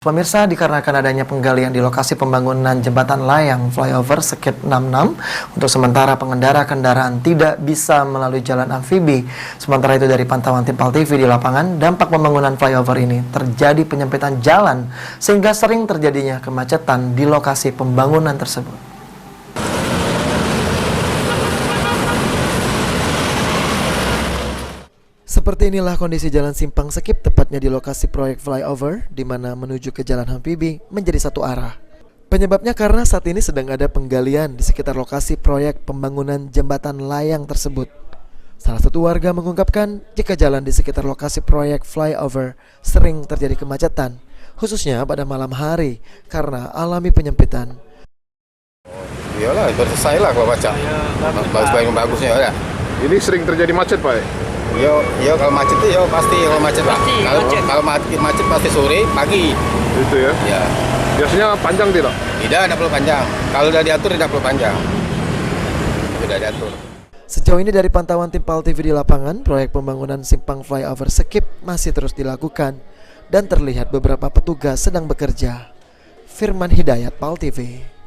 Pemirsa, dikarenakan adanya penggalian di lokasi pembangunan jembatan layang flyover Sekip 66, untuk sementara pengendara kendaraan tidak bisa melalui jalan amfibi. Sementara itu dari pantauan tim PAL TV di lapangan, dampak pembangunan flyover ini terjadi penyempitan jalan sehingga sering terjadinya kemacetan di lokasi pembangunan tersebut. Seperti inilah kondisi jalan Simpang Sekip, tepatnya di lokasi proyek flyover, di mana menuju ke jalan amfibi menjadi satu arah. Penyebabnya karena saat ini sedang ada penggalian di sekitar lokasi proyek pembangunan jembatan layang tersebut. Salah satu warga mengungkapkan jika jalan di sekitar lokasi proyek flyover sering terjadi kemacetan, khususnya pada malam hari karena alami penyempitan. Iyalah, selesai lah kalau baca. Bagusnya ya. Ini sering terjadi macet, Pak? Yo kalau macet itu pasti kalau macet lah. Kalau macet pasti sore, pagi. Itu ya. Ya. Biasanya panjang tidak? Tidak perlu panjang. Kalau udah diatur tidak perlu panjang. Sudah diatur. Sejauh ini dari pantauan tim PAL TV di lapangan, proyek pembangunan simpang flyover Sekip masih terus dilakukan dan terlihat beberapa petugas sedang bekerja. Firman Hidayat, PAL TV.